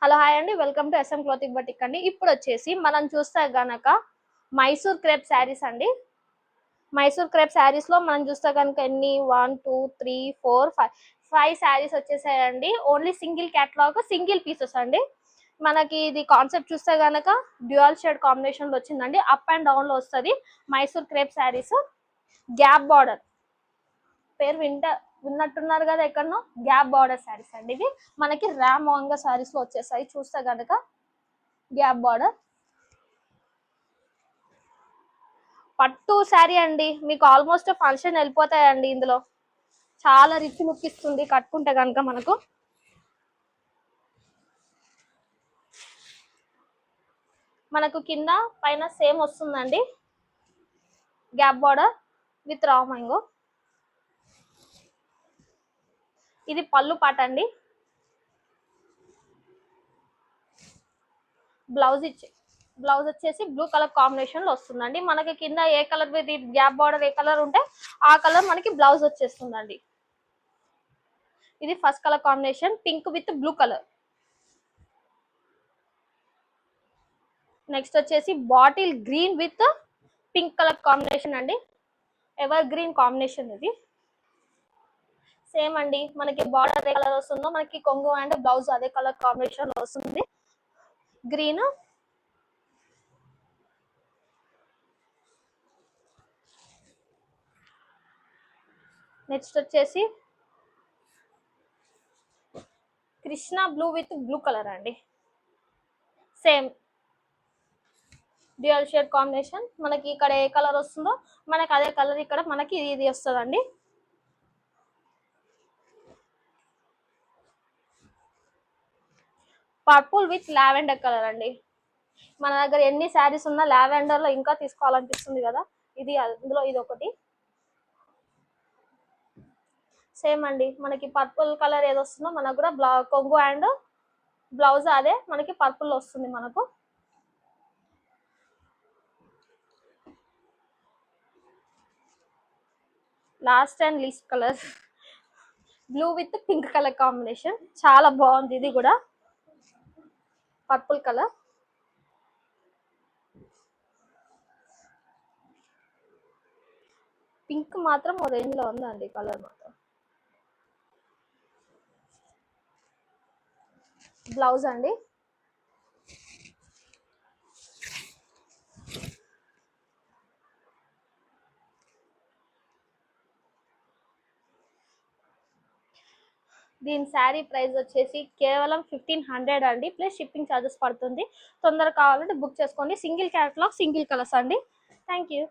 Hello hi అండి, welcome to SM clothing batik అండి. ఇప్పుడు వచ్చేసి మనం చూస్తే గనక మైసూర్ క్రేప్ శారీస్ అండి. మైసూర్ క్రేప్ శారీస్ లో మనం చూస్తే కనుక ఎన్ని 1 2 3 4 5 శారీస్ వచ్చేసాయండి. Only single catalogue, single pieces అండి. మనకి ఇది కాన్సెప్ట్ చూస్తే గనక డ్యూయల్ షేడ్ కాంబినేషన్ లో వచ్చిందండి. అప్ అండ్ డౌన్ లో వస్తుంది. Mysore crepe saris, gap border పేరు విన్నట్టున్నారు కదా ఎక్కడనో. గ్యాప్ బార్డర్ శారీస్ అండి ఇవి. మనకి రామ్ మోహంగా శారీస్ లో వచ్చేసాయి. చూస్తే కనుక గ్యాప్ బార్డర్ పట్టు శారీ అండి. మీకు ఆల్మోస్ట్ ఫంక్షన్ వెళ్ళిపోతాయండి. ఇందులో చాలా రిచ్ లుక్ ఇస్తుంది కట్టుకుంటే కనుక. మనకు కింద పైన సేమ్ వస్తుందండి. Gap border with raw mango. ఇది పళ్ళు పాట అండి. బ్లౌజ్ వచ్చేసి బ్లూ కలర్ కాంబినేషన్ లో వస్తుందండి. మనకి కింద ఏ కలర్ విత్ గ్యాప్ బార్డర్ ఏ కలర్ ఉంటే ఆ కలర్ మనకి బ్లౌజ్ వచ్చేస్తుందండి. ఇది first colour combination pink with blue colour. Next వచ్చేసి bottle green with pink colour combination అండి. ఎవర్ గ్రీన్ కాంబినేషన్ ఇది. సేమ్ అండి, మనకి బార్డర్ అదే కలర్ వస్తుందో మనకి కొంగు అండ్ బ్లౌజ్ అదే కలర్ కాంబినేషన్ లో వస్తుంది. గ్రీన్, నెక్స్ట్ వచ్చేసి Krishna blue with blue colour అండి. Same dual shade combination. మనకి ఇక్కడ ఏ కలర్ వస్తుందో మనకి అదే కలర్ ఇక్కడ మనకి ఇది వస్తుందండి. పర్పుల్ విత్ లావెండర్ కలర్ అండి. మన దగ్గర ఎన్ని శారీస్ ఉన్నా లావెండర్ లో ఇంకా తీసుకోవాలనిపిస్తుంది కదా. ఇది అందులో ఇది ఒకటి. సేమ్ అండి, మనకి పర్పుల్ కలర్ ఏది వస్తుందో మనకు కూడా కొంగు అండ్ బ్లౌజ్ అదే మనకి పర్పుల్ వస్తుంది. మనకు last and least colour blue with pink colour combination. చాలా బాగుంది ఇది కూడా. పర్పుల్ కలర్, పింక్ మాత్రం ఓ రేంజ్ లో ఉందండి కలర్ మాత్రం. బ్లౌజ్ అండి. దీని శారీ ప్రైస్ వచ్చేసి కేవలం 1500 అండి. ప్లస్ షిప్పింగ్ ఛార్జెస్ పడుతుంది. తొందరగా కావాలంటే బుక్ చేసుకోండి. సింగిల్ క్యాటలాగ్, సింగిల్ కలర్స్ అండి. Thank you.